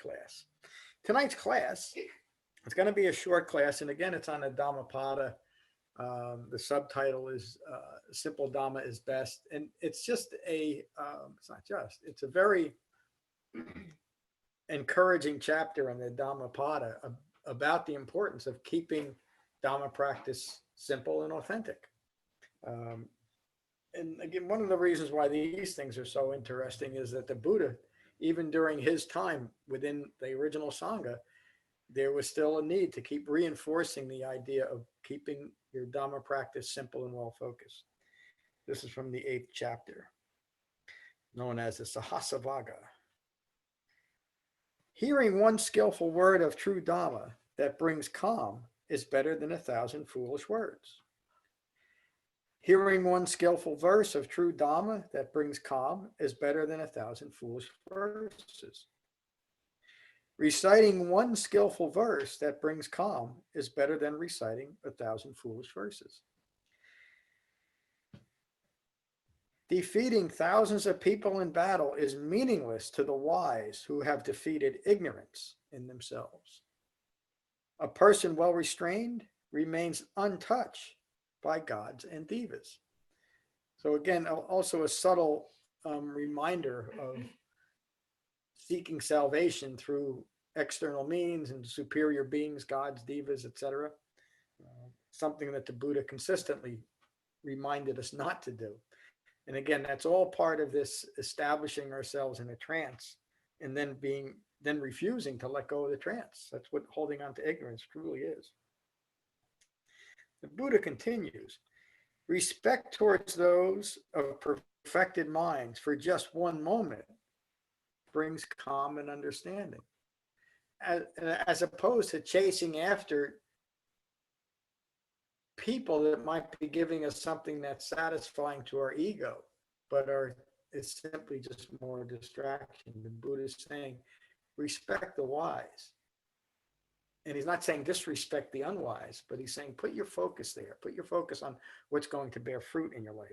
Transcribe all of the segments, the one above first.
class. Tonight's class, it's going to be a short class. And again, it's on the Dhammapada. The subtitle is Simple Dhamma is Best. And it's just it's not just, it's a very encouraging chapter in the Dhammapada about the importance of keeping Dhamma practice simple and authentic. And again, one of the reasons why these things are so interesting is that the Buddha, even during his time within the original Sangha, there was still a need to keep reinforcing the idea of keeping your Dhamma practice simple and well-focused. This is from the 8th chapter, known as the Sahassavagga. Hearing one skillful word of true Dhamma that brings calm is better than 1,000 foolish words. Hearing one skillful verse of true Dhamma that brings calm is better than 1,000 foolish verses. Reciting one skillful verse that brings calm is better than reciting 1,000 foolish verses. Defeating thousands of people in battle is meaningless to the wise who have defeated ignorance in themselves. A person well restrained remains untouched by gods and devas. So again, also a subtle reminder of seeking salvation through external means and superior beings, gods, devas, etc. Something that the Buddha consistently reminded us not to do. And again, that's all part of this establishing ourselves in a trance and then refusing to let go of the trance. That's what holding on to ignorance truly is. The Buddha continues, respect towards those of perfected minds for just one moment brings calm and understanding, as opposed to chasing after people that might be giving us something that's satisfying to our ego, but it's simply just more distraction. The Buddha is saying, respect the wise. And he's not saying disrespect the unwise, but he's saying put your focus there. Put your focus on what's going to bear fruit in your life.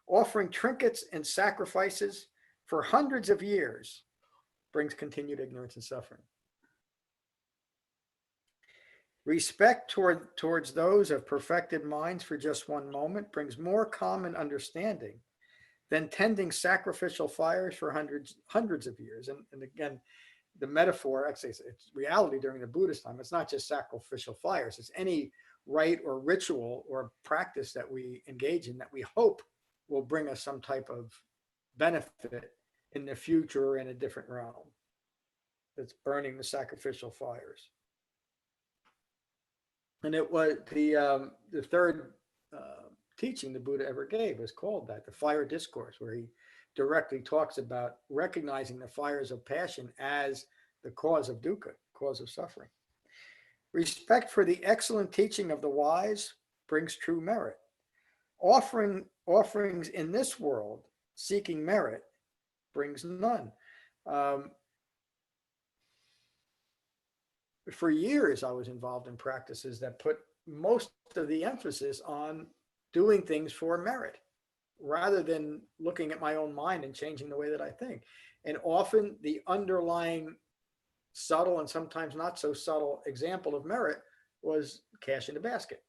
Offering trinkets and sacrifices for hundreds of years brings continued ignorance and suffering. Respect towards those of perfected minds for just one moment brings more calm and understanding than tending sacrificial fires for hundreds of years. And again, the metaphor, actually, it's reality during the Buddhist time. It's not just sacrificial fires. It's any rite or ritual or practice that we engage in that we hope will bring us some type of benefit in the future or in a different realm. That's burning the sacrificial fires. And it was the third teaching the Buddha ever gave was called that, the Fire Discourse, where he directly talks about recognizing the fires of passion as the cause of dukkha, cause of suffering. Respect for the excellent teaching of the wise brings true merit. Offerings in this world seeking merit brings none. For years, I was involved in practices that put most of the emphasis on doing things for merit, rather than looking at my own mind and changing the way that I think. And often the underlying subtle and sometimes not so subtle example of merit was cash in the basket.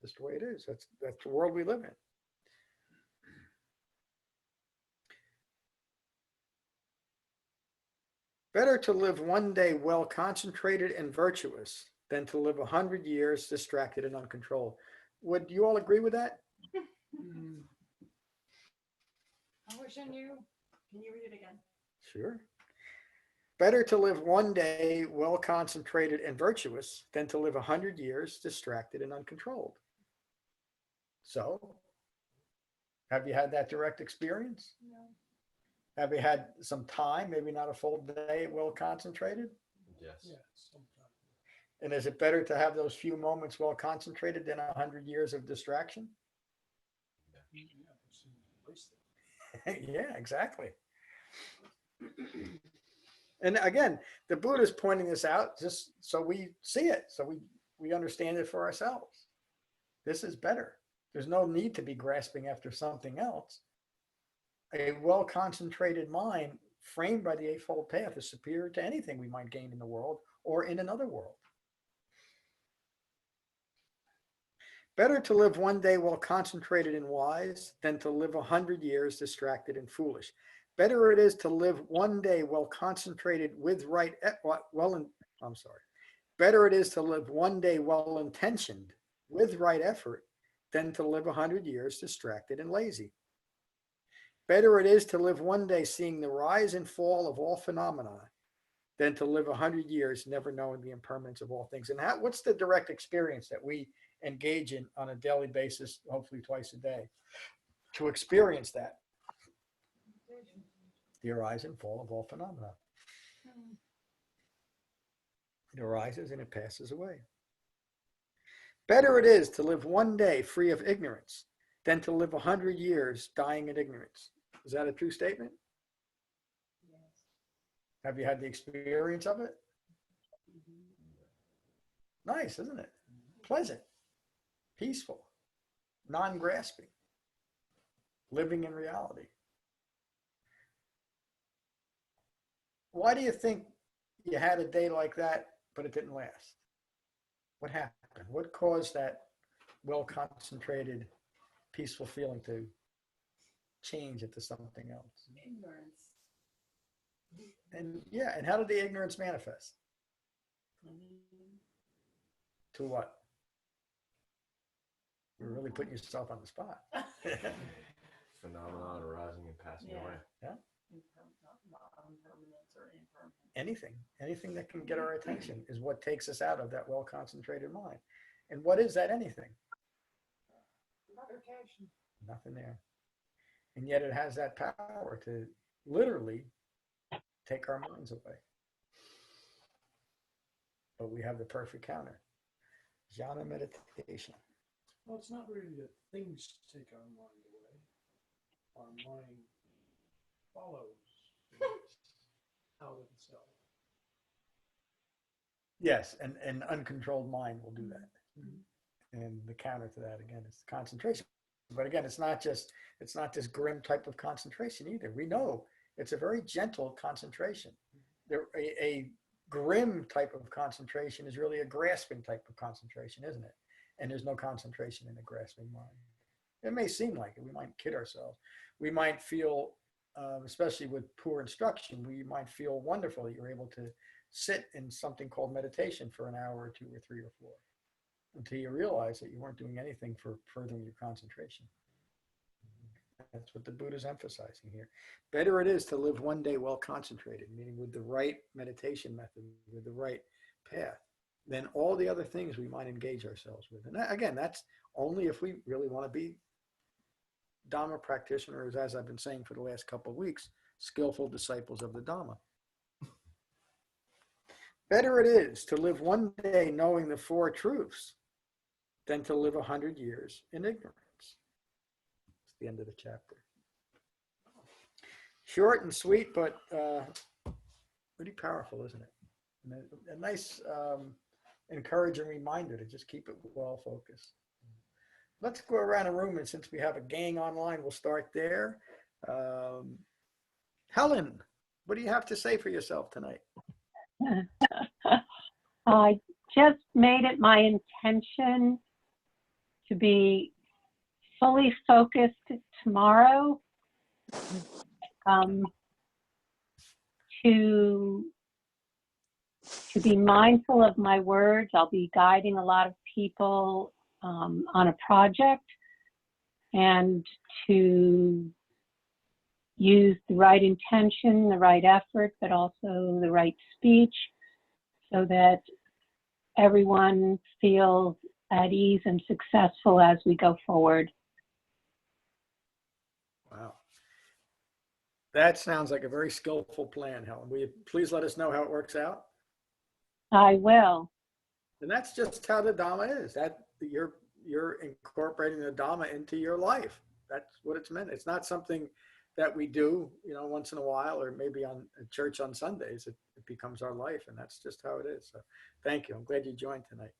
That's the way it is. That's the world we live in. Better to live one day well concentrated and virtuous than to live 100 years distracted and uncontrolled. Would you all agree with that? I wish I knew. Can you read it again? Sure. Better to live one day well concentrated and virtuous than to live 100 years distracted and uncontrolled. So, have you had that direct experience? No. Have you had some time, maybe not a full day, well concentrated? Yes. Yeah, sometimes. And is it better to have those few moments well concentrated than 100 years of distraction? Yeah, it's wasted. Yeah, exactly. And again, the Buddha is pointing this out just so we see it, so we understand it for ourselves. This is better. There's no need to be grasping after something else. A well-concentrated mind framed by the Eightfold Path is superior to anything we might gain in the world or in another world. Better to live one day well concentrated and wise than to live 100 years distracted and foolish. Better it is to live one day well concentrated with right, Better it is to live one day well intentioned with right effort than to live 100 years distracted and lazy. Better it is to live one day seeing the rise and fall of all phenomena than to live 100 years never knowing the impermanence of all things. And what's the direct experience that we engage in on a daily basis, hopefully twice a day, to experience that? The rise and fall of all phenomena. It arises and it passes away. Better it is to live one day free of ignorance than to live 100 years dying in ignorance. Is that a true statement? Yes. Have you had the experience of it? Nice, isn't it? Pleasant, peaceful, non-grasping, living in reality. Why do you think you had a day like that, but it didn't last? What happened? What caused that well-concentrated, peaceful feeling to change into something else? Ignorance. And yeah, and how did the ignorance manifest? To what? You're really putting yourself on the spot. Phenomenon arising and passing away. Yeah. Impermanence or impermanence. Anything that can get our attention is what takes us out of that well-concentrated mind. And what is that anything? Nothing there. And yet it has that power to literally take our minds away. But we have the perfect counter. Jhana meditation. Well, it's not really that things take our mind away. Our mind follows out of itself. Yes, and an uncontrolled mind will do that. Mm-hmm. And the counter to that, again, is concentration. But again, it's not this grim type of concentration either. We know it's a very gentle concentration. A grim type of concentration is really a grasping type of concentration, isn't it? And there's no concentration in a grasping mind. It may seem like it. We might kid ourselves. We might feel, especially with poor instruction, we might feel wonderful that you're able to sit in something called meditation for an hour or 2 or 3 or 4 until you realize that you weren't doing anything for furthering your concentration. That's what the Buddha's emphasizing here. Better it is to live one day well concentrated, meaning with the right meditation method, with the right path, than all the other things we might engage ourselves with. And that, again, that's only if we really want to be Dhamma practitioners, as I've been saying for the last couple of weeks, skillful disciples of the Dhamma. Better it is to live one day knowing the 4 truths than to live 100 years in ignorance. It's the end of the chapter. Short and sweet, but pretty powerful, isn't it? And a nice encouraging reminder to just keep it well focused. Let's go around the room, and since we have a gang online, we'll start there. Helen, what do you have to say for yourself tonight? I just made it my intention to be fully focused tomorrow, to be mindful of my words. I'll be guiding a lot of people on a project, and to use the right intention, the right effort, but also the right speech, so that everyone feels at ease and successful as we go forward. Wow. That sounds like a very skillful plan, Helen. Will you please let us know how it works out? I will. And that's just how the Dhamma is. That you're incorporating the Dhamma into your life. That's what it's meant. It's not something that we do, once in a while, or maybe on church on Sundays. It becomes our life, and that's just how it is. So thank you. I'm glad you joined tonight.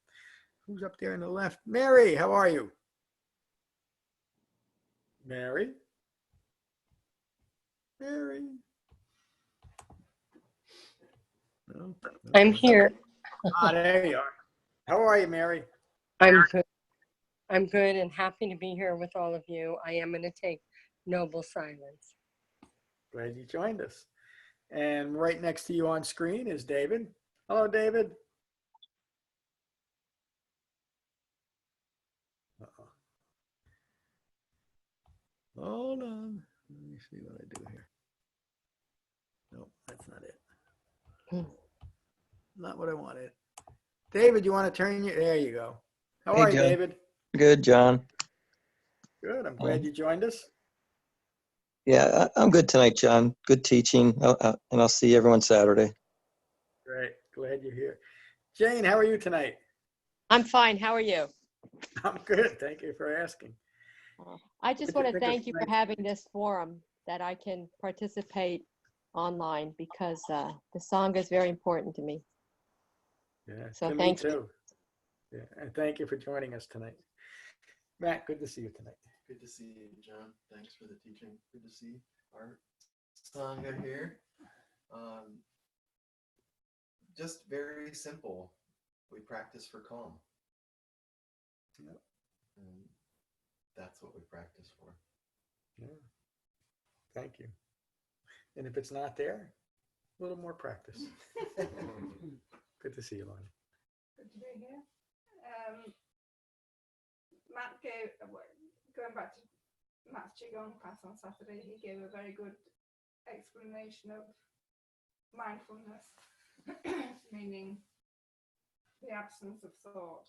Who's up there on the left? Mary, how are you? Mary? Mary? No? I'm Okay. here. Ah, there you are. How are you, Mary? I'm good. I'm good and happy to be here with all of you. I am going to take noble silence. Glad you joined us. And right next to you on screen is David. Hello, David. Uh-oh. Hold on. Let me see what I do here. Nope, that's not it. Not what I wanted. David, you want to turn your, there you go. How Hey, are you, John. David? Good, John. Good. I'm glad you joined us. Yeah, I'm good tonight, John. Good teaching, and I'll see everyone Saturday. Great. Glad you're here. Jane, how are you tonight? I'm fine. How are you? I'm good. Thank you for asking. I just What'd want you to think of thank you for tonight's- having this forum that I can participate online because the Sangha is very important to me. Yeah, So to me thank you. too. Yeah, and thank you for joining us tonight. Matt, good to see you tonight. Good to see you, John. Thanks for the teaching. Good to see our Sangha here. Just very simple. We practice for calm. Yep. And that's what we practice for. Yeah. Thank you. And if it's not there, a little more practice. Good to see you, Lonnie. Good to be here. Matt gave, going back to Matt's Qigong class on Saturday, he gave a very good explanation of mindfulness, meaning the absence of thought,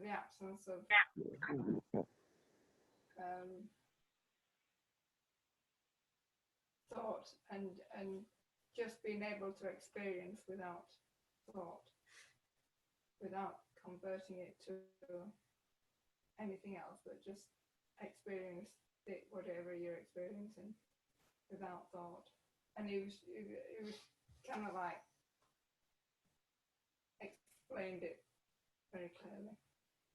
the absence of thought, and just being able to experience without thought, without converting it to anything else, but just experience it, whatever you're experiencing without thought. And it was kind of like explained it very clearly.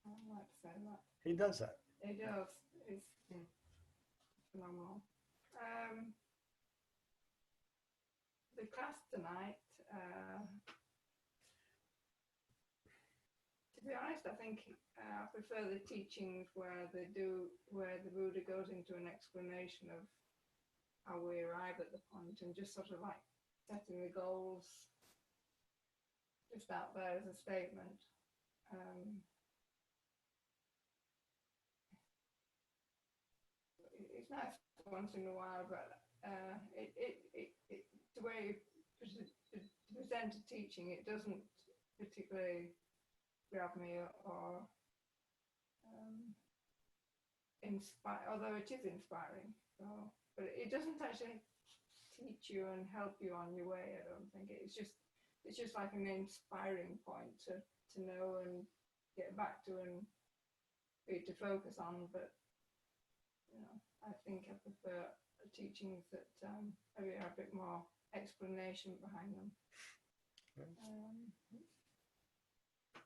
I'd like to say that. He does that. It does. It's phenomenal. The class tonight, to be honest, I think I prefer the teachings where the Buddha goes into an explanation of how we arrive at the point and just sort of like setting the goals just out there as a statement. It's nice once in a while, but the way to present a teaching, it doesn't particularly grab me or inspire, although it is inspiring. So, but it doesn't actually teach you and help you on your way. I don't think it's just like an inspiring point to know and get back to and to focus on. But I think I prefer teachings that maybe have a bit more explanation behind them.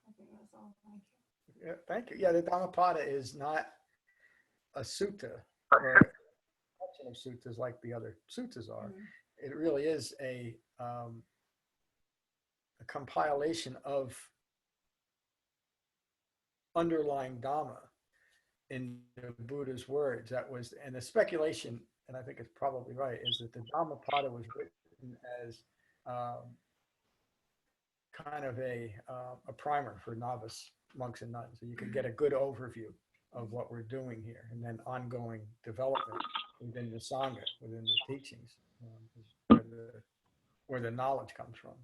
I think that's all. Thank you. Yeah, thank you. Yeah, the Dhammapada is not a sutta or a collection of suttas like the other suttas are. It really is a compilation of underlying Dhamma in the Buddha's words. That was, and the speculation, and I think it's probably right, is that the Dhammapada was written as kind of a primer for novice monks and nuns, so you could get a good overview of what we're doing here, and then ongoing development within the Sangha, within the teachings, where the knowledge comes from.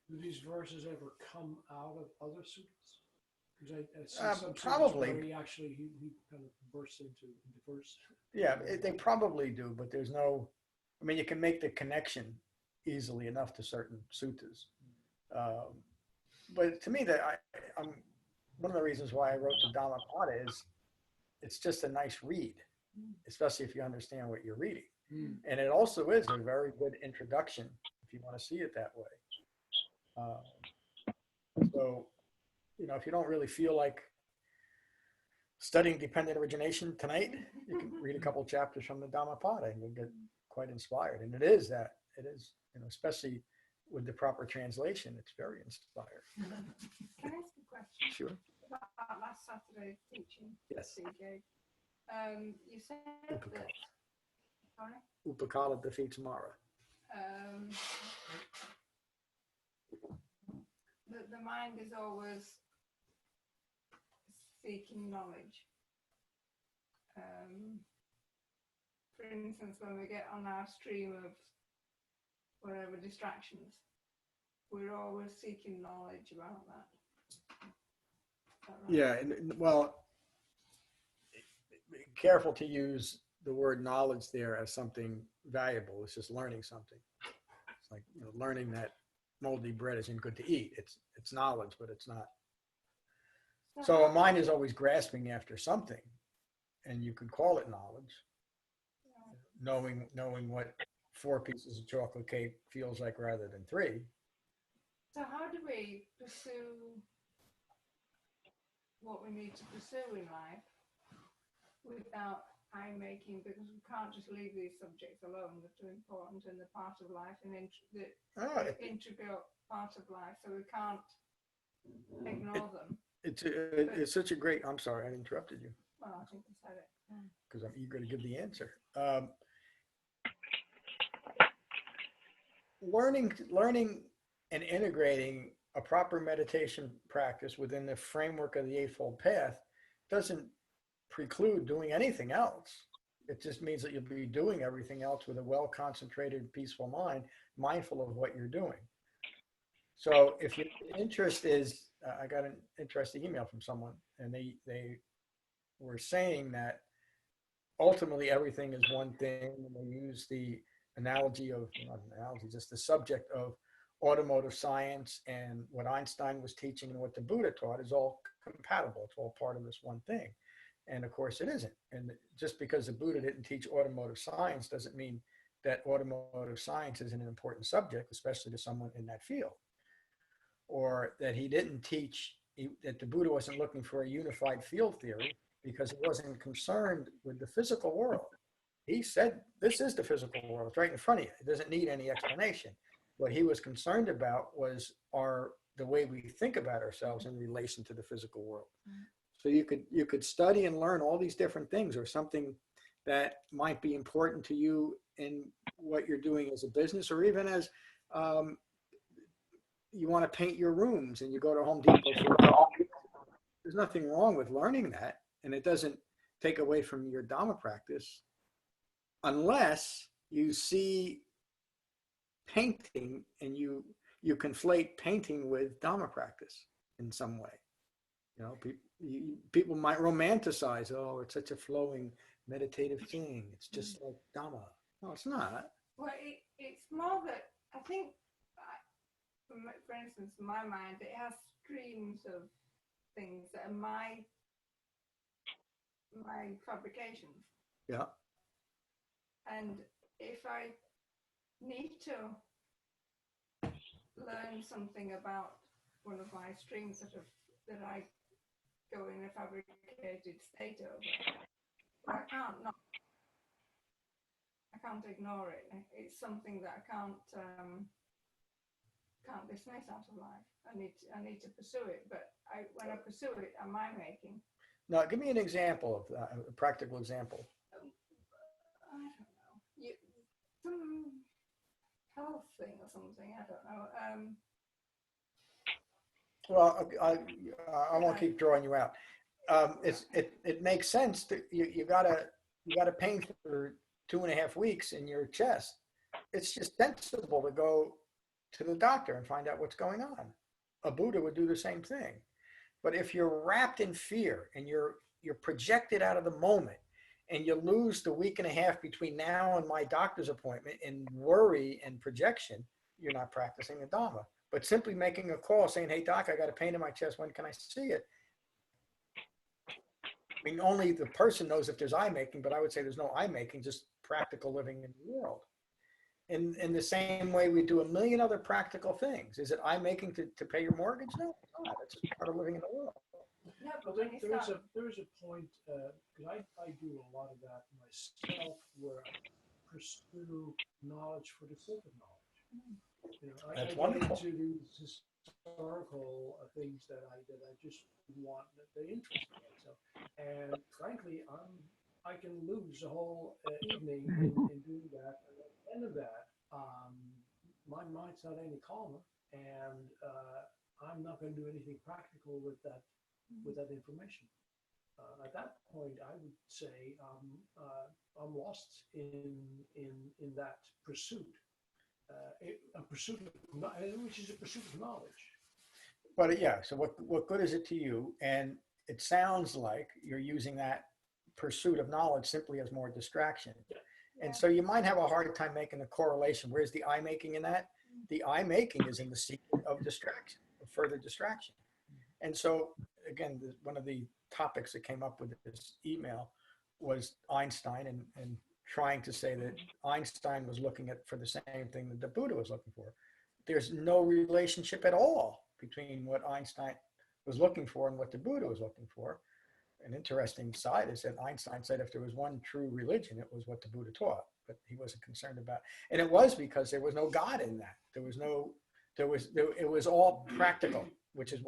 Do these verses ever come out of other suttas? Because I see some Probably. suttas where he actually he kind of bursts into verse. Yeah, they probably do, but there's no, I mean, you can make the connection easily enough to certain suttas. But to me, I'm one of the reasons why I wrote the Dhammapada is it's just a nice read, especially if you understand what you're reading. And it also is a very good introduction if you want to see it that way. So, if you don't really feel like studying dependent origination tonight, you can read a couple chapters from the Dhammapada and you'll get quite inspired. And it is, especially with the proper translation, it's very inspiring. Can I ask a question Sure. about last Saturday's teaching? Yes. CJ? You said Upakala. that. Sorry. Upakala defeats Mara. The mind is always seeking knowledge. For instance, when we get on our stream of whatever distractions, we're always seeking knowledge about that. Is that right? Yeah, and well, be careful to use the word knowledge there as something valuable. It's just learning something. It's like, you know, learning that moldy bread isn't good to eat. It's knowledge, but it's not. So a mind is always grasping after something, and you could call it knowledge. Knowing what 4 pieces of chocolate cake feels like rather than 3. So how do we pursue what we need to pursue in life without eye-making? Because we can't just leave these subjects alone. They're too important and they're part of life and integral part of life. So we can't ignore them. It's such a great. I'm sorry, I interrupted you Well, I think I said it. because I'm eager to give the answer. Learning and integrating a proper meditation practice within the framework of the Eightfold Path doesn't preclude doing anything else. It just means that you'll be doing everything else with a well-concentrated, peaceful mind, mindful of what you're doing. So if your interest is, I got an interesting email from someone, and they were saying that ultimately everything is one thing, and they use the analogy of, not an analogy, just the subject of automotive science and what Einstein was teaching and what the Buddha taught is all compatible. It's all part of this one thing. And of course it isn't. And just because the Buddha didn't teach automotive science doesn't mean that automotive science isn't an important subject, especially to someone in that field. Or that he didn't teach, that the Buddha wasn't looking for a unified field theory because he wasn't concerned with the physical world. He said, this is the physical world. It's right in front of you. It doesn't need any explanation. What he was concerned about was the way we think about ourselves in relation to the physical world. So you could study and learn all these different things, or something that might be important to you in what you're doing as a business, or even as you want to paint your rooms and you go to Home Depot. There's nothing wrong with learning that, and it doesn't take away from your Dhamma practice, unless you see painting and you conflate painting with Dhamma practice in some way. You know, people might romanticize, oh, it's such a flowing meditative thing. It's just like Dhamma. No, it's not. Well, it's more that I think, for instance, in my mind, it has streams of things that are my fabrications. Yeah. And if I need to learn something about one of my streams that I go in a fabricated state over, I can't ignore it. It's something that I can't dismiss out of life. I need to pursue it, but when I pursue it, am I making? Now, give me an example of a practical example. I don't know. Some health thing or something. I don't know. Well, I won't keep drawing you out. It makes sense that you gotta pain for 2.5 weeks in your chest. It's just sensible to go to the doctor and find out what's going on. A Buddha would do the same thing. But if you're wrapped in fear and you're projected out of the moment, and you lose the 1.5 weeks between now and my doctor's appointment in worry and projection, you're not practicing the Dhamma. But simply making a call saying, hey, doc, I got a pain in my chest. When can I see it? I mean, only the person knows if there's eye making, but I would say there's no eye making, just practical living in the world. In the same way we do a million other practical things. Is it eye making to pay your mortgage? No, it's not. It's just part of living in the world. No, Well, but when you there is start, a point, because I do a lot of that myself, where I pursue knowledge for the sake of knowledge. I That's get wonderful. into these historical things that I just want the interest in. So, and frankly, I can lose a whole evening in doing that. And at the end of that, my mind's not any calmer, and I'm not going to do anything practical with that information. At that point, I would say I'm lost in that pursuit, which is a pursuit of knowledge. But yeah, so what good is it to you? And it sounds like you're using that pursuit of knowledge simply as more distraction. And so you might have a hard time making a correlation. Where's the I making in that? The I making is in the seeking of distraction, of further distraction. And so again, one of the topics that came up with this email was Einstein and trying to say that Einstein was looking for the same thing that the Buddha was looking for. There's no relationship at all between what Einstein was looking for and what the Buddha was looking for. An interesting side is that Einstein said if there was one true religion, it was what the Buddha taught, but he wasn't concerned about. And it was because there was no God in that. It was all practical, which is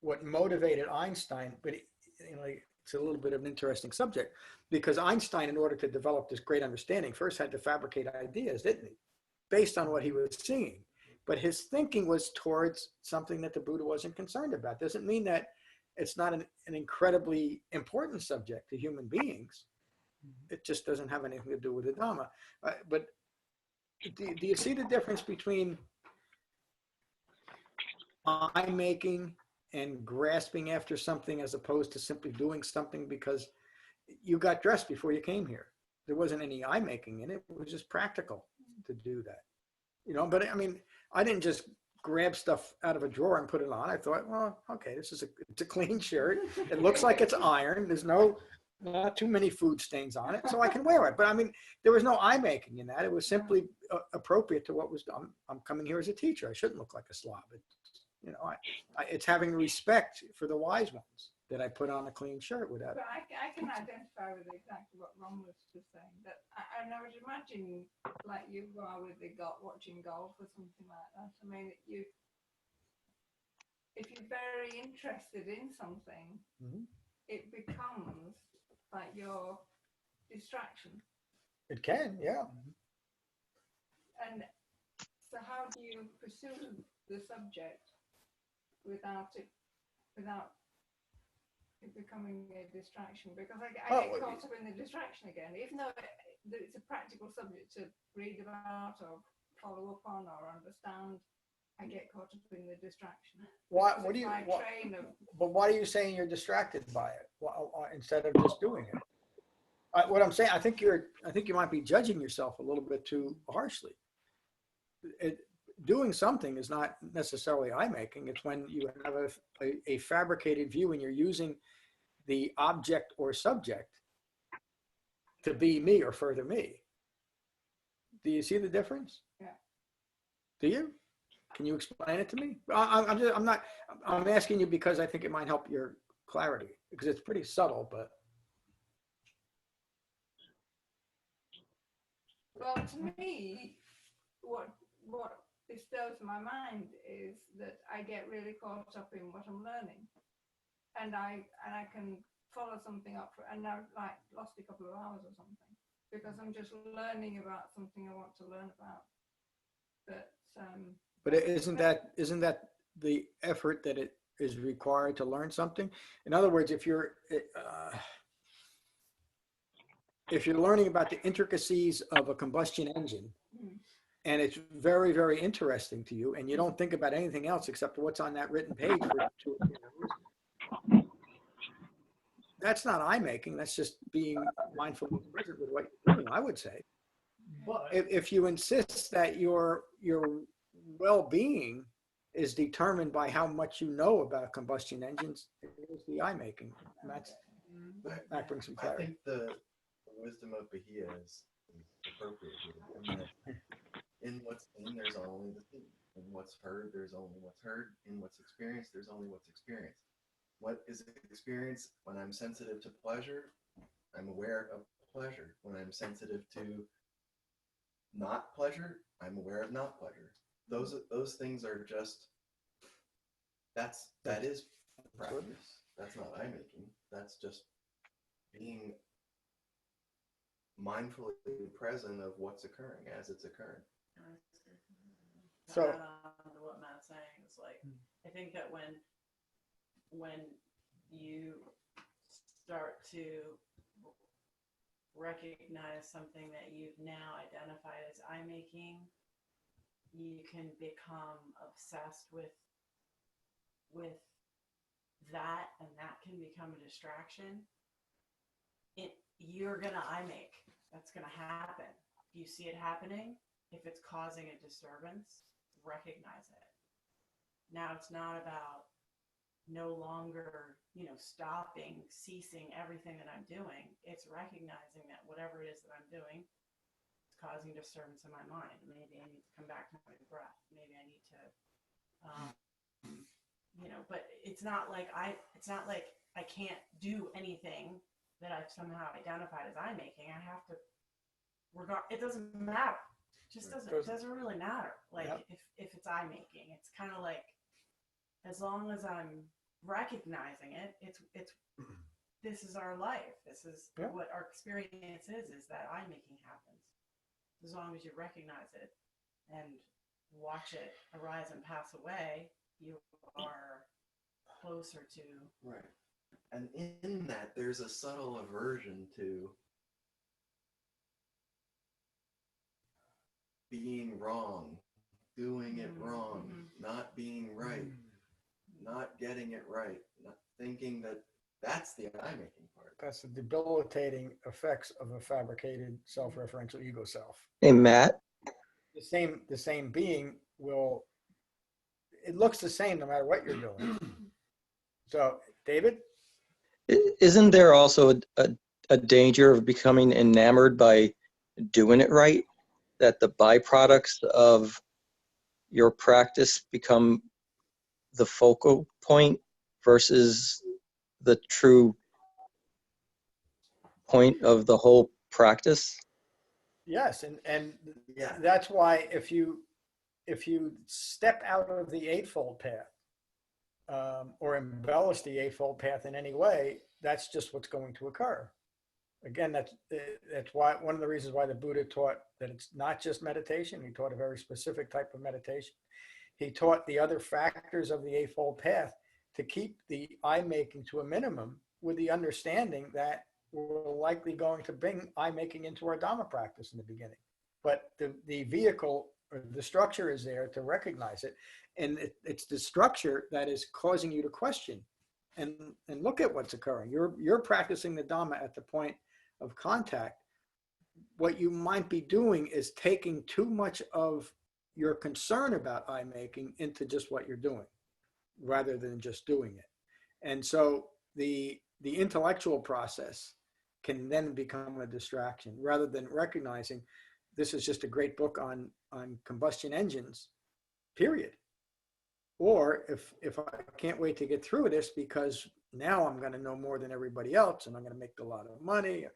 what motivated Einstein. But it's a little bit of an interesting subject because Einstein, in order to develop this great understanding, first had to fabricate ideas, didn't he? Based on what he was seeing. But his thinking was towards something that the Buddha wasn't concerned about. Doesn't mean that it's not an incredibly important subject to human beings. It just doesn't have anything to do with the Dhamma. But do you see the difference between I making and grasping after something as opposed to simply doing something because you got dressed before you came here? There wasn't any I making in it. It was just practical to do that. But I mean, I didn't just grab stuff out of a drawer and put it on. I thought, well, okay, it's a clean shirt. It looks like it's ironed. There's not too many food stains on it, so I can wear it. But I mean, there was no eye making in that. It was simply appropriate to what was done. I'm coming here as a teacher. I shouldn't look like a slob. It's having respect for the wise ones that I put on a clean shirt without. But I can identify with exactly what Ron was just saying. That I would imagine like you are with the watching golf or something like that. I mean, if you're very interested in something, it becomes like your distraction. It can, yeah. And so, how do you pursue the subject without it becoming a distraction? Because I get caught up in the distraction again, even though it's a practical subject to read about or follow up on or understand. I get caught up in the distraction. What do you? But why are you saying you're distracted by it instead of just doing it? What I'm saying, I think you might be judging yourself a little bit too harshly. Doing something is not necessarily eye making. It's when you have a fabricated view and you're using the object or subject to be me or further me. Do you see the difference? Yeah. Do you? Can you explain it to me? I'm asking you because I think it might help your clarity because it's pretty subtle, but. Well, to me, what disturbs my mind is that I get really caught up in what I'm learning, and I can follow something up and I've like lost a couple of hours or something because I'm just learning about something I want to learn about. But isn't that the effort that it is required to learn something? In other words, if you're learning about the intricacies of a combustion engine, and it's very, very interesting to you, and you don't think about anything else except what's on that written page for 2 or 3 hours, that's not eye making. That's just being mindful and present with what you're doing, I would say. But if you insist that your well-being is determined by how much you know about combustion engines, it is the eye making. That brings some I clarity. think the wisdom of Bahia is appropriate here. In that in what's seen, there's only the seen. In what's heard, there's only what's heard. In what's experienced, there's only what's experienced. What is experienced? When I'm sensitive to pleasure, I'm aware of pleasure. When I'm sensitive to not pleasure, I'm aware of not pleasure. Those things are just, that is practice. That's not eye making. That's just being mindfully present of what's occurring as it's occurring. So- To add on to what Matt's saying, it's like, I think that when you start to recognize something that you've now identified as eye making, you can become obsessed with that, and that can become a distraction. You're gonna eye make. That's gonna happen. If you see it happening, if it's causing a disturbance, recognize it. Now it's not about no longer, stopping, ceasing everything that I'm doing. It's recognizing that whatever it is that I'm doing is causing disturbance in my mind. Maybe I need to come back to my breath. Maybe I need to, but it's not like I can't do anything that I've somehow identified as eye making. I have to it doesn't matter. It doesn't really matter. Like, Yep. if it's eye making, it's kind of like, as long as I'm recognizing it, it's this is our life. This is Yep. what our experience is that eye making happens. As long as you recognize it and watch it arise and pass away, you are closer to. Right. And in that, there's a subtle aversion to being wrong, doing it wrong, not being right, not getting it right, not thinking that that's the eye-making part. That's the debilitating effects of a fabricated self-referential ego self. Hey, Matt, The same being it looks the same no matter what you're doing. So, David? isn't there also a danger of becoming enamored by doing it right? That the byproducts of your practice become the focal point versus the true point of the whole practice? Yes, and Yeah. that's why if you step out of the Eightfold Path or embellish the Eightfold Path in any way, that's just what's going to occur. Again, that's why one of the reasons why the Buddha taught that it's not just meditation. He taught a very specific type of meditation. He taught the other factors of the Eightfold Path to keep the eye making to a minimum, with the understanding that we're likely going to bring eye making into our Dhamma practice in the beginning. But the vehicle or the structure is there to recognize it. And it's the structure that is causing you to question and look at what's occurring. You're practicing the Dhamma at the point of contact. What you might be doing is taking too much of your concern about eye making into just what you're doing rather than just doing it. And so the intellectual process can then become a distraction rather than recognizing this is just a great book on combustion engines, period. Or if I can't wait to get through this because now I'm going to know more than everybody else and I'm going to make a lot of money,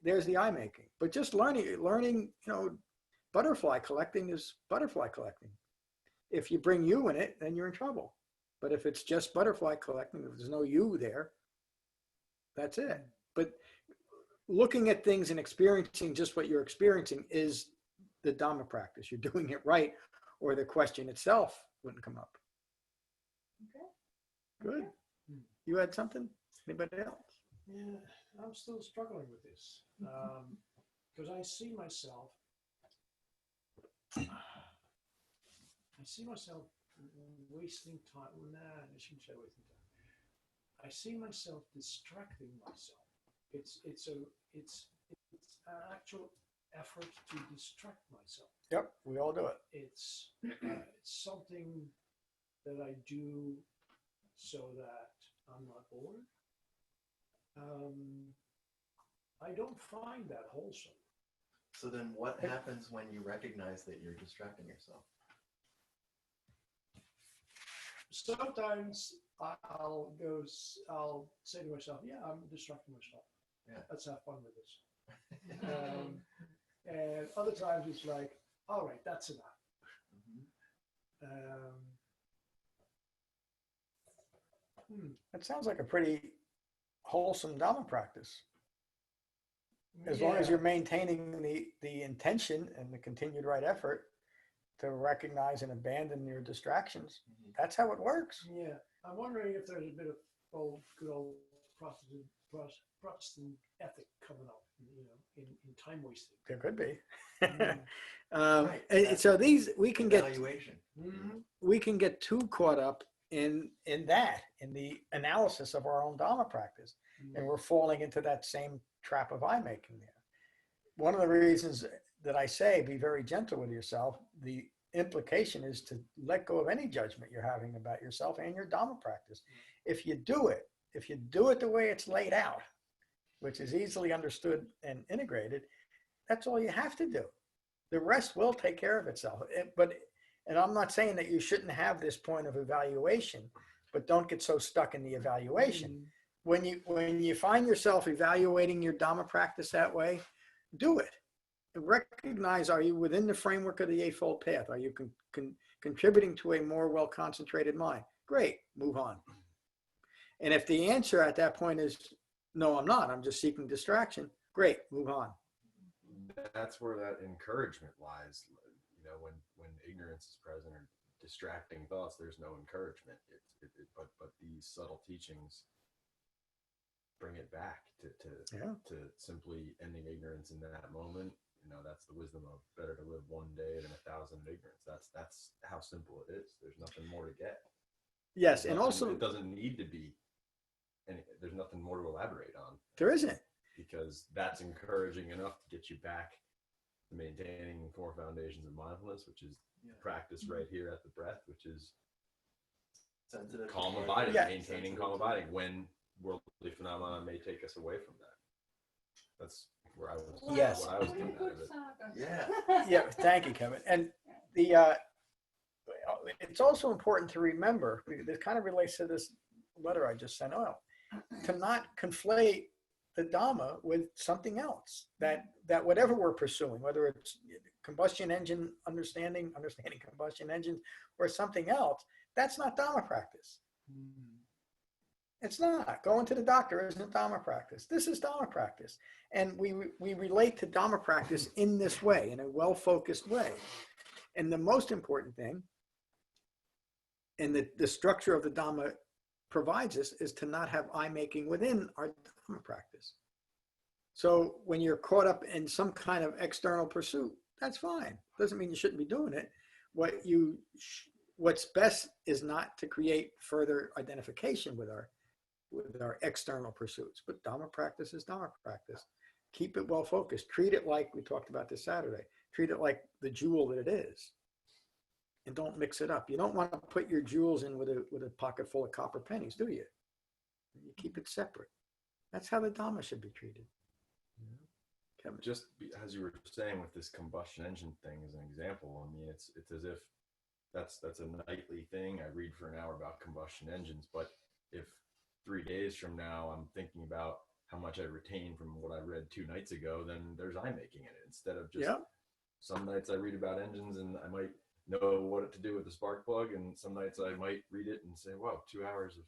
there's the eye making. But just learning, butterfly collecting is butterfly collecting. If you bring you in it, then you're in trouble. But if it's just butterfly collecting, if there's no you there, that's it. But looking at things and experiencing just what you're experiencing is the Dhamma practice. You're doing it right, or the question itself wouldn't come up. Okay. Good. You had something? Anybody else? Yeah, I'm still struggling with this because I see myself wasting time. Nah, I shouldn't say wasting time. I see myself distracting myself. It's an actual effort to distract myself. Yep, we all do it. It's something that I do so that I'm not bored. I don't find that wholesome. So then what happens when you recognize that you're distracting yourself? Sometimes I'll say to myself, yeah, I'm distracting myself. Yeah. Let's have fun with this. And other times it's like, all right, that's enough. Mhm. That sounds like a pretty wholesome Dhamma practice. As long as Yeah. you're maintaining the intention and the continued right effort to recognize and abandon your distractions, Mhm. that's how it works. Yeah, I'm wondering if there's a bit of good old Protestant ethic coming up, in time wasting. There could be. Mm. Right, And that's so these we can get Evaluation. too caught up in the analysis of our own Dhamma practice, and we're falling into that same trap of eye making there. One of the reasons that I say be very gentle with yourself, the implication is to let go of any judgment you're having about yourself and your Dhamma practice. If you do it the way it's laid out, which is easily understood and integrated, that's all you have to do. The rest will take care of itself. And I'm not saying that you shouldn't have this point of evaluation, but don't get so stuck in the evaluation. When you find yourself evaluating your Dhamma practice that way, do it. Recognize, are you within the framework of the Eightfold Path? Are you contributing to a more well-concentrated mind? Great, move on. And if the answer at that point is, no, I'm not, I'm just seeking distraction, great, move on. That's where that encouragement lies. When ignorance is present or distracting thoughts, there's no encouragement. But these subtle teachings bring it back to simply ending ignorance in that moment. That's the wisdom of better to live one day than 1,000 in ignorance. That's how simple it is. There's nothing more to get. Yes, and also it doesn't need to be, and there's nothing more to elaborate on. There isn't. Because that's encouraging enough to get you back to maintaining core foundations of mindfulness, which is practice right here at the breath, which is Sensitive. calm abiding, Yeah. maintaining calm abiding when worldly phenomena may take us away from that. That's where I was. Yes. What I was getting out of it. Yeah. Yeah, thank you, Kevin. And it's also important to remember, it kind of relates to this letter I just sent out, to not conflate the Dhamma with something else. That whatever we're pursuing, whether it's combustion engine understanding combustion engines, or something else, that's not Dhamma practice. It's not. Going to the doctor isn't Dhamma practice. This is Dhamma practice. And we relate to Dhamma practice in this way, in a well-focused way. And the most important thing, and the structure of the Dhamma provides us, is to not have eye-making within our Dhamma practice. So when you're caught up in some kind of external pursuit, that's fine. Doesn't mean you shouldn't be doing it. What's best is not to create further identification with our external pursuits. But Dhamma practice is Dhamma practice. Keep it well focused. Treat it like we talked about this Saturday. Treat it like the jewel that it is. And don't mix it up. You don't want to put your jewels in with a pocket full of copper pennies, do you? You keep it separate. That's how the Dhamma should be treated. Kevin. Just as you were saying with this combustion engine thing as an example, I mean, it's as if that's a nightly thing. I read for an hour about combustion engines, but if 3 days from now I'm thinking about how much I retain from what I read 2 nights ago, then there's eye making in it instead of just some nights I read about engines and I might know what to do with the spark plug, and some nights I might read it and say, wow, 2 hours of,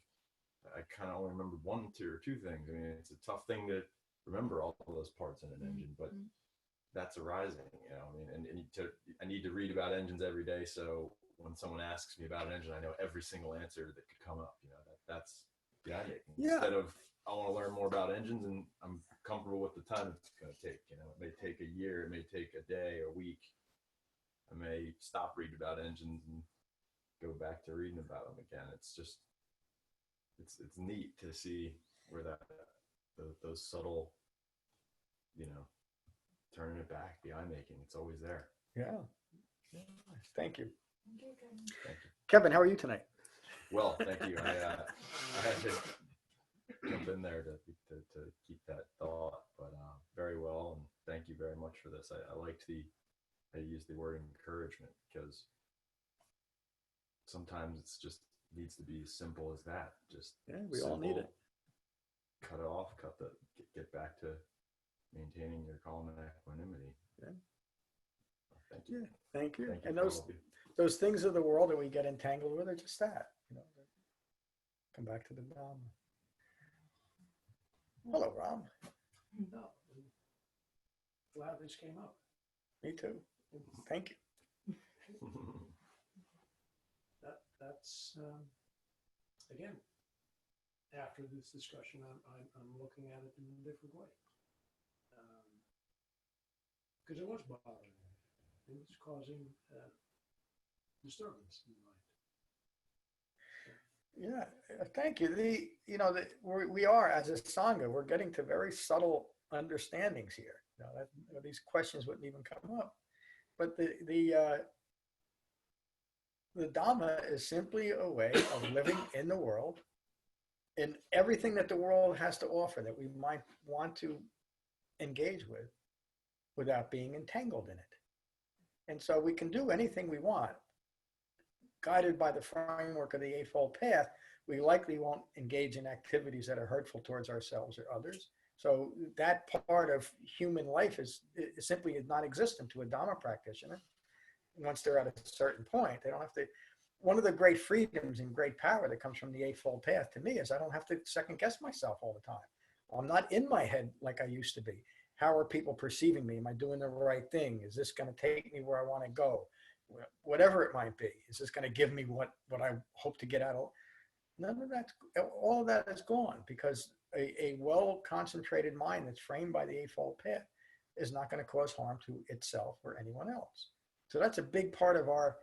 I kind of only remember 1, 2, or 2 things. I mean, it's a tough thing to remember all of those parts in an engine, but that's arising, I mean, and I need to read about engines every day, so when someone asks me about an engine, I know every single answer that could come up. That's the eye making. Instead of, I want to learn more about engines and I'm comfortable with the time it's going to take. It may take a year, it may take a day, a week. I may stop reading about engines and go back to reading about them again. It's just, it's neat to see where those subtle, turning it back, the eye making, it's always there. Yeah. Thank you. Thank you. Kevin, how are you tonight? Well, thank you. I had to jump in there to keep that thought, but very well, and thank you very much for this. I liked I used the word encouragement, because sometimes it's just needs to be as simple as that. Just we all need it. Cut it off. Get back to maintaining your calm and equanimity. Yeah. Thank you. Yeah, thank you. Thank you And for all of you. those things of the world that we get entangled with are just that, you know. Come back to the Dhamma. Hello, Ram. No, I'm glad this came up. Me too. Thank you. That's again, after this discussion, I'm looking at it in a different way. Because it was bothering me. It was causing disturbance in the mind. Yeah, thank you. We are, as a Sangha, we're getting to very subtle understandings here. These questions wouldn't even come up. But the Dhamma is simply a way of living in the world, in everything that the world has to offer that we might want to engage with without being entangled in it. And so we can do anything we want. Guided by the framework of the Eightfold Path, we likely won't engage in activities that are hurtful towards ourselves or others. So that part of human life is simply non-existent to a Dhamma practitioner. Once they're at a certain point, they don't have to. One of the great freedoms and great power that comes from the Eightfold Path to me is I don't have to second guess myself all the time. I'm not in my head like I used to be. How are people perceiving me? Am I doing the right thing? Is this going to take me where I want to go? Whatever it might be. Is this going to give me what I hope to get out of? None of that, all of that is gone, because a well-concentrated mind that's framed by the Eightfold Path is not going to cause harm to itself or anyone else. So that's a big part of our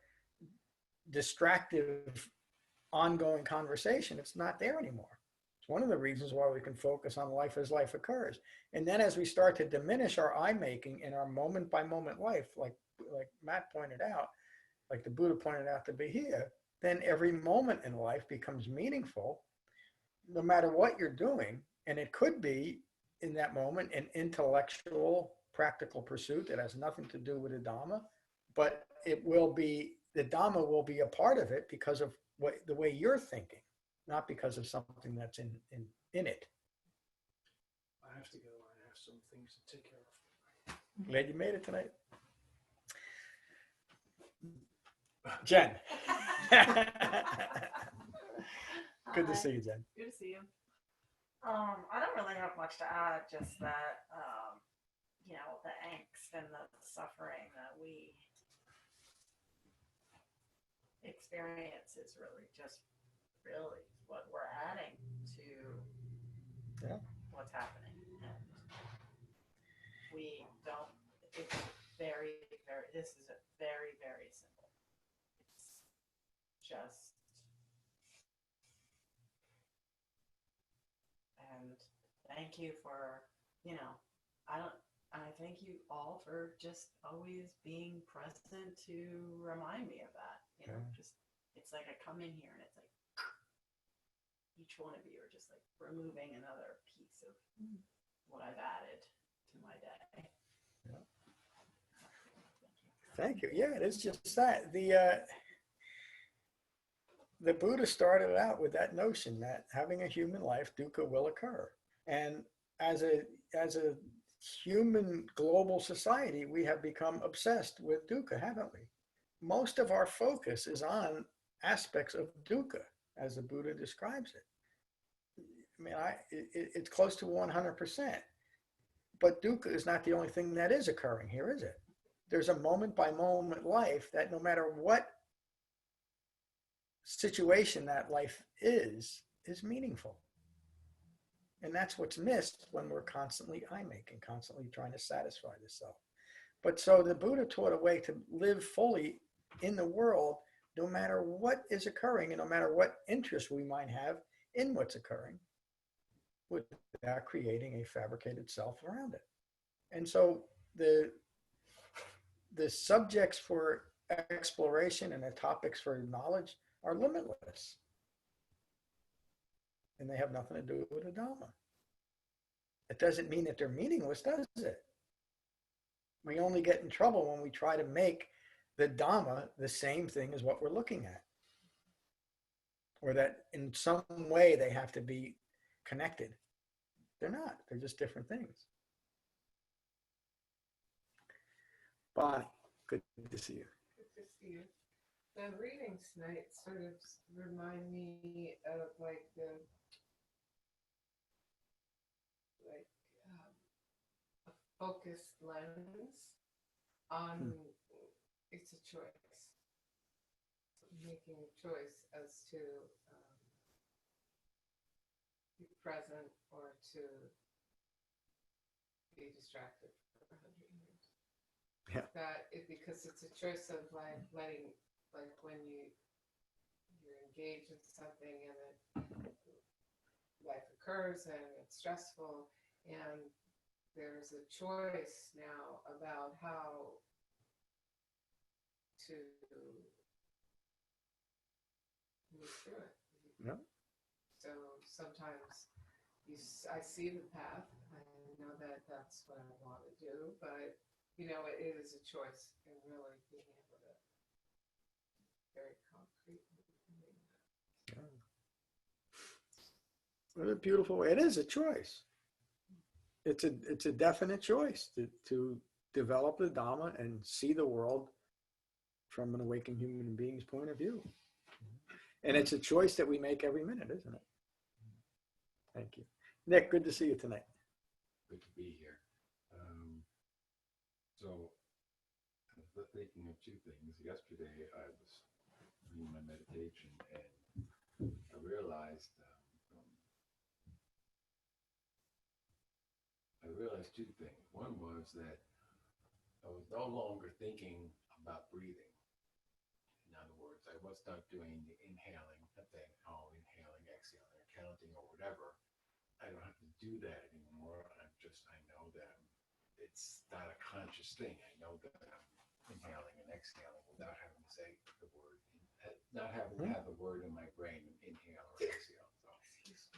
distractive, ongoing conversation. It's not there anymore. It's one of the reasons why we can focus on life as life occurs. And then as we start to diminish our I-making in our moment-by-moment life, like Matt pointed out, like the Buddha pointed out to be here, then every moment in life becomes meaningful, no matter what you're doing. And it could be, in that moment, an intellectual, practical pursuit that has nothing to do with the Dhamma, but it will be, the Dhamma will be a part of it because of the way you're thinking, not because of something that's in it. I have to go. I have some things to take care of. Glad you made it tonight. Jen. Good to Hi. see you, Jen. Good to see you. I don't really have much to add, just that, the angst and the suffering that we experience is really what we're adding to what's happening. And we don't, it's very, very, this is a very, very simple. It's just, and thank you for, I thank you all for just always being present to remind me of that. Just, it's like I come in here and it's like, each one of you are just like removing another piece of what I've added to my day. Yeah. Thank you. Yeah, it is just that. The Buddha started out with that notion that having a human life, dukkha will occur. And as a human global society, we have become obsessed with dukkha, haven't we? Most of our focus is on aspects of dukkha, as the Buddha describes it. I mean, it's close to 100%. But dukkha is not the only thing that is occurring here, is it? There's a moment-by-moment life that no matter what situation that life is meaningful. And that's what's missed when we're constantly I-making, constantly trying to satisfy the self. But so the Buddha taught a way to live fully in the world, no matter what is occurring and no matter what interest we might have in what's occurring, without creating a fabricated self around it. And so the subjects for exploration and the topics for knowledge are limitless. And they have nothing to do with the Dhamma. It doesn't mean that they're meaningless, does it? We only get in trouble when we try to make the Dhamma the same thing as what we're looking at. Or that in some way they have to be connected. They're not. They're just different things. Bonnie. Good to see you. Good to see you. The readings tonight sort of remind me of like a focused lens on it's a choice, making a choice as to be present or to be distracted for 100 years. Yeah. Because it's a choice of like letting, like when you're engaged in something and then life occurs and it's stressful, and there's a choice now about how to move through it. Yeah. So sometimes I see the path. I know that that's what I want to do, but you know, it is a choice, and really being able to very concretely doing that. What a beautiful way. It is a choice. It's a definite choice to develop the Dhamma and see the world from an awakened human being's point of view. And it's a choice that we make every minute, isn't it? Thank you. Nick, good to see you tonight. Good to be here. So I was thinking of two things. Yesterday I was doing my meditation and I realized two things. One was that I was no longer thinking about breathing. In other words, I was not doing the inhaling, inhaling, exhaling, or counting or whatever. I don't have to do that anymore. I know that it's not a conscious thing. I know that I'm inhaling and exhaling without having to say the word, not having to have the word in my brain, inhale or exhale. So,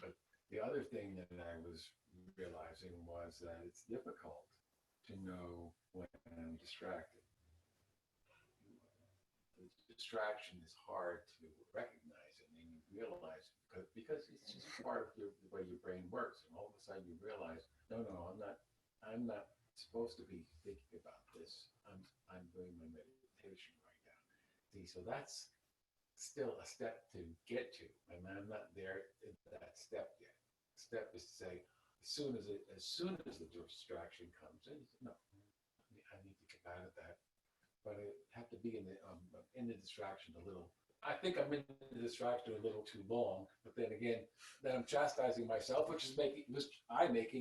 but the other thing that I was realizing was that it's difficult to know when I'm distracted. The distraction is hard to recognize, and then you realize because it's just part of the way your brain works, and all of a sudden you realize, no, I'm not supposed to be thinking about this. I'm doing my meditation right now. See, so that's still a step to get to, and I'm not there in that step yet. The step is to say, as soon as the distraction comes in, no, I need to get out of that. But I have to be in the distraction a little. I think I'm in the distraction a little too long, but then again, then I'm chastising myself, which is making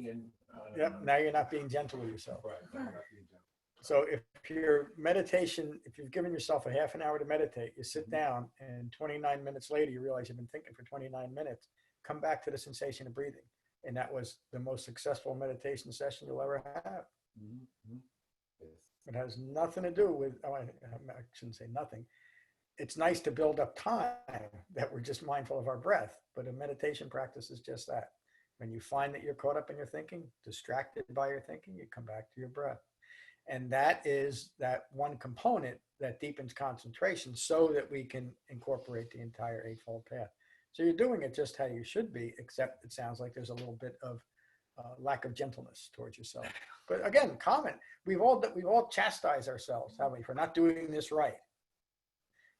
and Yep. Now you're not being gentle with yourself. right. I'm not being gentle. So if you've given yourself a half an hour to meditate, you sit down and 29 minutes later, you realize you've been thinking for 29 minutes, come back to the sensation of breathing. And that was the most successful meditation session you'll ever have. Mm-hmm. Yes. It has nothing to do with, I shouldn't say nothing. It's nice to build up time that we're just mindful of our breath, but a meditation practice is just that. When you find that you're caught up in your thinking, distracted by your thinking, you come back to your breath. And that is that one component that deepens concentration so that we can incorporate the entire Eightfold Path. So you're doing it just how you should be, except it sounds like there's a little bit of lack of gentleness towards yourself. But again, common. We've all chastised ourselves, haven't we, for not doing this right.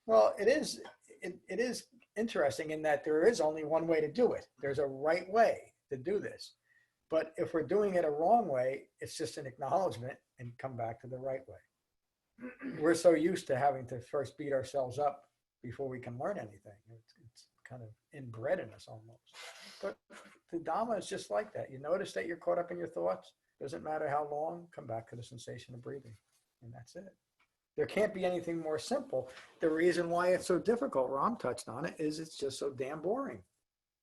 Well, it is interesting in that there is only one way to do it. There's a right way to do this. But if we're doing it a wrong way, it's just an acknowledgement and come back to the right way. We're so used to having to first beat ourselves up before we can learn anything. It's kind of inbred in us almost. But the Dhamma is just like that. You notice that you're caught up in your thoughts. Doesn't matter how long, come back to the sensation of breathing. And that's it. There can't be anything more simple. The reason why it's so difficult, Ram touched on it, is it's just so damn boring.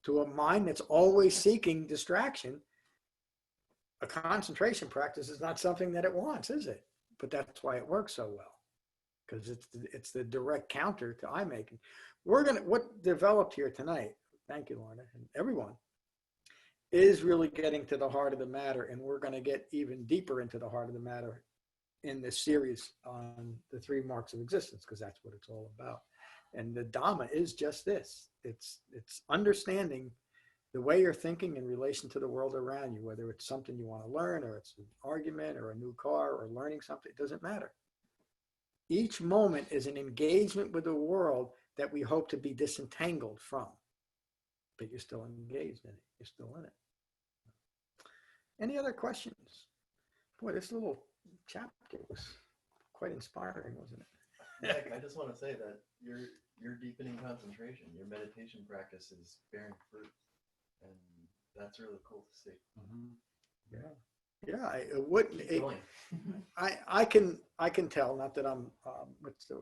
To a mind that's always seeking distraction, a concentration practice is not something that it wants, is it? But that's why it works so well, because it's the direct counter to eye making. What developed here tonight, thank you, Lorna, and everyone, is really getting to the heart of the matter, and we're going to get even deeper into the heart of the matter in this series on the 3 marks of existence, because that's what it's all about. And the Dhamma is just this. It's understanding the way you're thinking in relation to the world around you, whether it's something you want to learn, or it's an argument, or a new car, or learning something, it doesn't matter. Each moment is an engagement with the world that we hope to be disentangled from. But you're still engaged in it. You're still in it. Any other questions? Boy, this little chapter was quite inspiring, wasn't it? Yeah, I just want to say that you're deepening concentration. Your meditation practice is bearing fruit, and that's really cool to see. Yeah. It wouldn't. Keep going. I can tell. Not that I'm what's the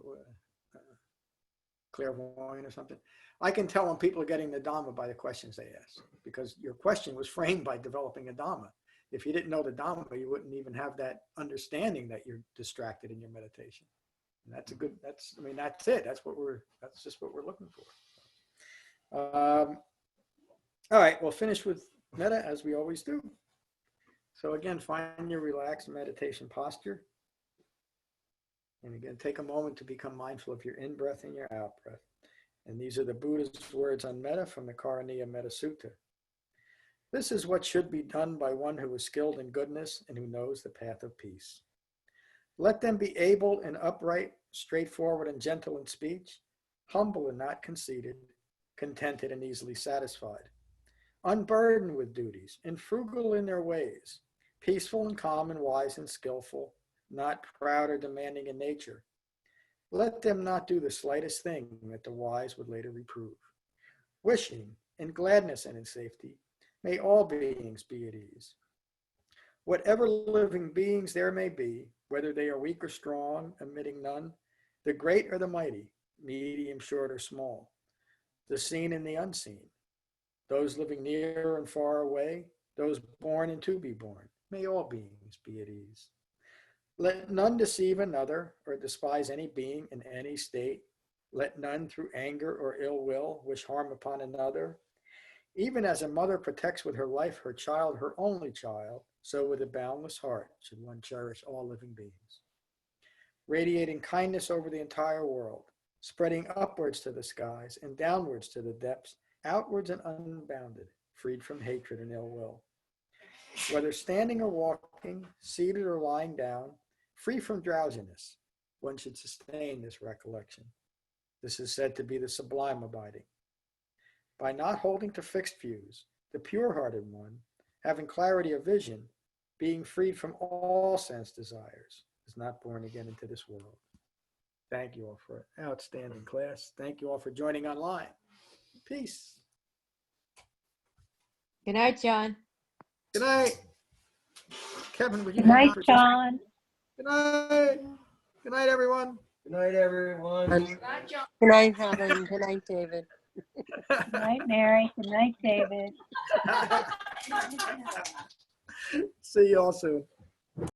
clairvoyant or something. I can tell when people are getting the Dhamma by the questions they ask, because your question was framed by developing a Dhamma. If you didn't know the Dhamma, you wouldn't even have that understanding that you're distracted in your meditation. And that's a good. That's it. That's just what we're looking for. All right, we'll finish with metta as we always do. So again, find your relaxed meditation posture. And again, take a moment to become mindful of your in-breath and your out-breath. And these are the Buddha's words on metta from the Karaniya Metta Sutta. This is what should be done by one who is skilled in goodness and who knows the path of peace. Let them be able and upright, straightforward and gentle in speech, humble and not conceited, contented and easily satisfied, unburdened with duties, and frugal in their ways, peaceful and calm and wise and skillful, not proud or demanding in nature. Let them not do the slightest thing that the wise would later reprove. Wishing in gladness and in safety, may all beings be at ease. Whatever living beings there may be, whether they are weak or strong, admitting none, the great or the mighty, medium, short, or small, the seen and the unseen, those living near and far away, those born and to be born, may all beings be at ease. Let none deceive another or despise any being in any state. Let none through anger or ill will wish harm upon another. Even as a mother protects with her life her child, her only child, so with a boundless heart should one cherish all living beings. Radiating kindness over the entire world, spreading upwards to the skies and downwards to the depths, outwards and unbounded, freed from hatred and ill will. Whether standing or walking, seated or lying down, free from drowsiness, one should sustain this recollection. This is said to be the sublime abiding. By not holding to fixed views, the pure-hearted one, having clarity of vision, being freed from all sense desires, is not born again into this world. Thank you all for an outstanding class. Thank you all for joining online. Peace. Good night, John. Good night. Kevin, would you Good night, for just- John. Good night. Good night, everyone. Good night, everyone. Good night, Helen. Good night, David. Good night, Mary. Good night, David. See you all soon.